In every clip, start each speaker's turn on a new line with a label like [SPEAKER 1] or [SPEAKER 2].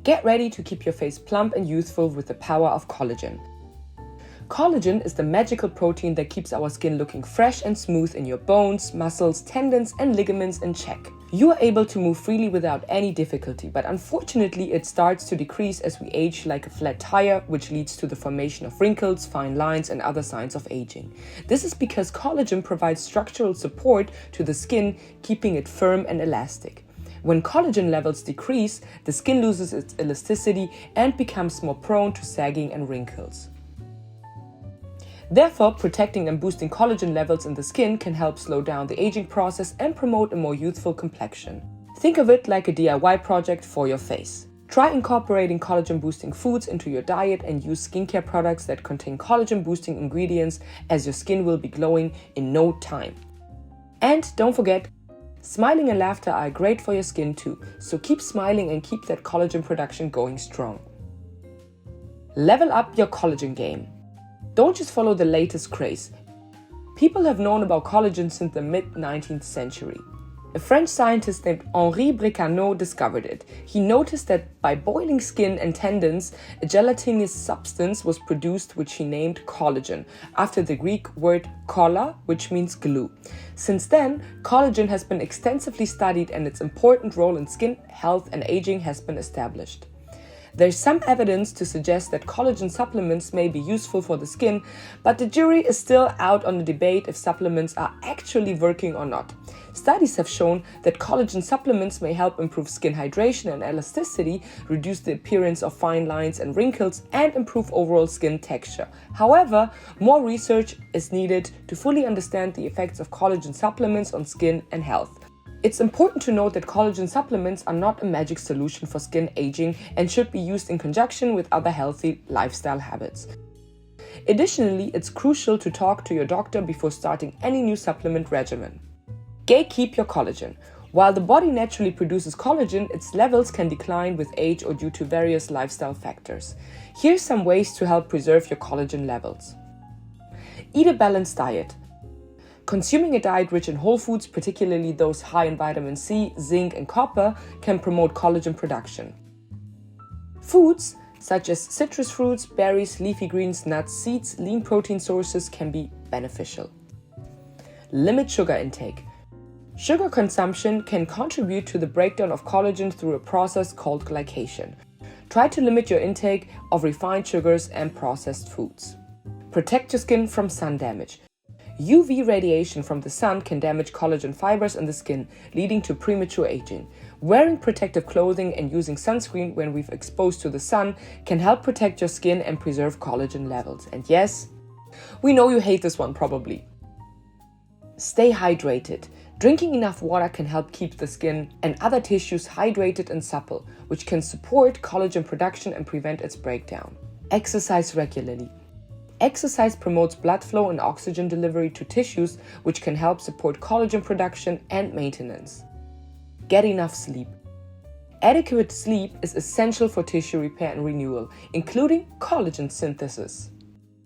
[SPEAKER 1] Get ready to keep your face plump and youthful with the power of collagen. Collagen is the magical protein that keeps our skin looking fresh and smooth in your bones, muscles, tendons, and ligaments in check. You are able to move freely without any difficulty, but unfortunately it starts to decrease as we age like a flat tire, which leads to the formation of wrinkles, fine lines, and other signs of aging. This is because collagen provides structural support to the skin, keeping it firm and elastic. When collagen levels decrease, the skin loses its elasticity and becomes more prone to sagging and wrinkles. Therefore, protecting and boosting collagen levels in the skin can help slow down the aging process and promote a more youthful complexion. Think of it like a DIY project for your face. Try incorporating collagen-boosting foods into your diet and use skincare products that contain collagen-boosting ingredients, as your skin will be glowing in no time. And don't forget, smiling and laughter are great for your skin too, so keep smiling and keep that collagen production going strong. Level up your collagen game. Don't just follow the latest craze. People have known about collagen since the mid-19th century. A French scientist named Henri Bricanot discovered it. He noticed that by boiling skin and tendons, a gelatinous substance was produced which he named collagen, after the Greek word kolla, which means glue. Since then, collagen has been extensively studied and its important role in skin health and aging has been established. There's some evidence to suggest that collagen supplements may be useful for the skin, but the jury is still out on the debate if supplements are actually working or not. Studies have shown that collagen supplements may help improve skin hydration and elasticity, reduce the appearance of fine lines and wrinkles, and improve overall skin texture. However, more research is needed to fully understand the effects of collagen supplements on skin and health. It's important to note that collagen supplements are not a magic solution for skin aging and should be used in conjunction with other healthy lifestyle habits. Additionally, it's crucial to talk to your doctor before starting any new supplement regimen. Gatekeep your collagen. While the body naturally produces collagen, its levels can decline with age or due to various lifestyle factors. Here's some ways to help preserve your collagen levels. Eat a balanced diet. Consuming a diet rich in whole foods, particularly those high in vitamin C, zinc, and copper, can promote collagen production. Foods such as citrus fruits, berries, leafy greens, nuts, seeds, lean protein sources can be beneficial. Limit sugar intake. Sugar consumption can contribute to the breakdown of collagen through a process called glycation. Try to limit your intake of refined sugars and processed foods. Protect your skin from sun damage. UV radiation from the sun can damage collagen fibers in the skin, leading to premature aging. Wearing protective clothing and using sunscreen when we're exposed to the sun can help protect your skin and preserve collagen levels. And yes, we know you hate this one probably. Stay hydrated. Drinking enough water can help keep the skin and other tissues hydrated and supple, which can support collagen production and prevent its breakdown. Exercise regularly. Exercise promotes blood flow and oxygen delivery to tissues, which can help support collagen production and maintenance. Get enough sleep. Adequate sleep is essential for tissue repair and renewal, including collagen synthesis.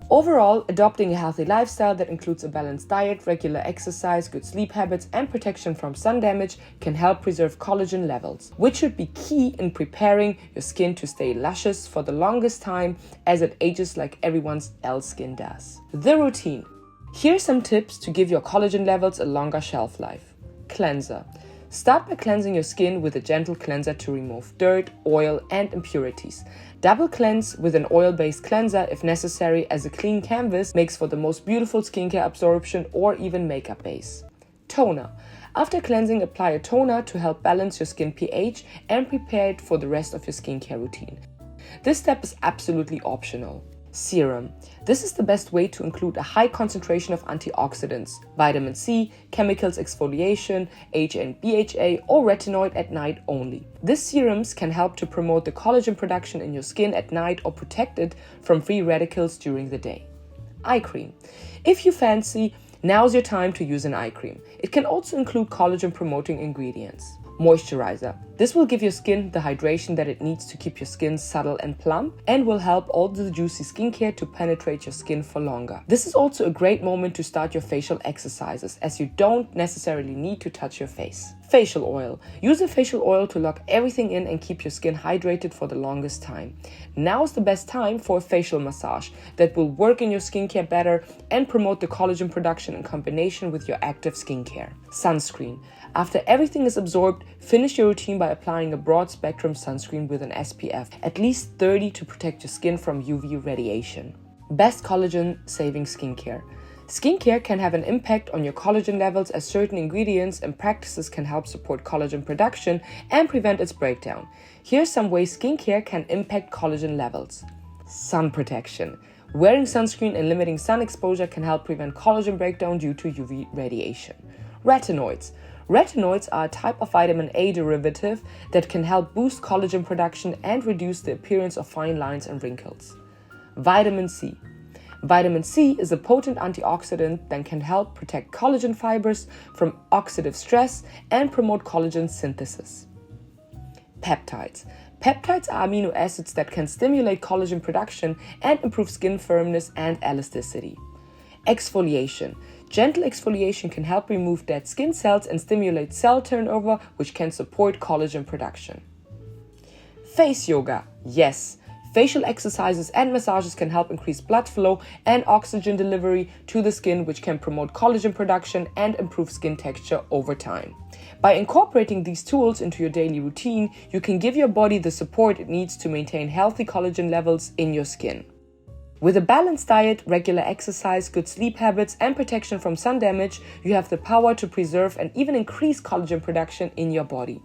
[SPEAKER 1] Overall, adopting a healthy lifestyle that includes a balanced diet, regular exercise, good sleep habits, and protection from sun damage can help preserve collagen levels, which should be key in preparing your skin to stay luscious for the longest time as it ages like everyone else's skin does. The routine. Here are some tips to give your collagen levels a longer shelf life. Cleanser. Start by cleansing your skin with a gentle cleanser to remove dirt, oil, and impurities. Double cleanse with an oil-based cleanser if necessary, as a clean canvas makes for the most beautiful skincare absorption or even makeup base. Toner. After cleansing, apply a toner to help balance your skin pH and prepare it for the rest of your skincare routine. This step is absolutely optional. Serum. This is the best way to include a high concentration of antioxidants, vitamin C, chemicals exfoliation, HA and BHA, or retinoid at night only. These serums can help to promote the collagen production in your skin at night or protect it from free radicals during the day. Eye cream. If you fancy, now's your time to use an eye cream. It can also include collagen promoting ingredients. Moisturizer. This will give your skin the hydration that it needs to keep your skin subtle and plump, and will help all the juicy skincare to penetrate your skin for longer. This is also a great moment to start your facial exercises, as you don't necessarily need to touch your face. Facial oil. Use a facial oil to lock everything in and keep your skin hydrated for the longest time. Now is the best time for a facial massage that will work in your skincare better and promote the collagen production in combination with your active skincare. Sunscreen. After everything is absorbed, finish your routine by applying a broad spectrum sunscreen with an SPF, at least 30, to protect your skin from UV radiation. Best collagen saving skincare. Skincare can have an impact on your collagen levels as certain ingredients and practices can help support collagen production and prevent its breakdown. Here's some ways skincare can impact collagen levels. Sun protection. Wearing sunscreen and limiting sun exposure can help prevent collagen breakdown due to UV radiation. Retinoids. Retinoids are a type of vitamin A derivative that can help boost collagen production and reduce the appearance of fine lines and wrinkles. Vitamin C. Vitamin C is a potent antioxidant that can help protect collagen fibers from oxidative stress and promote collagen synthesis. Peptides. Peptides are amino acids that can stimulate collagen production and improve skin firmness and elasticity. Exfoliation. Gentle exfoliation can help remove dead skin cells and stimulate cell turnover, which can support collagen production. Face yoga. Yes. Facial exercises and massages can help increase blood flow and oxygen delivery to the skin, which can promote collagen production and improve skin texture over time. By incorporating these tools into your daily routine, you can give your body the support it needs to maintain healthy collagen levels in your skin. With a balanced diet, regular exercise, good sleep habits, and protection from sun damage, you have the power to preserve and even increase collagen production in your body.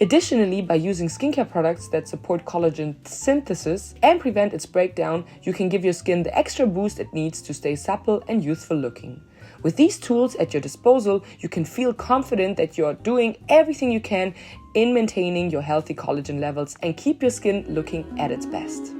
[SPEAKER 1] Additionally, by using skincare products that support collagen synthesis and prevent its breakdown, you can give your skin the extra boost it needs to stay supple and youthful looking. With these tools at your disposal, you can feel confident that you're doing everything you can in maintaining your healthy collagen levels and keep your skin looking at its best.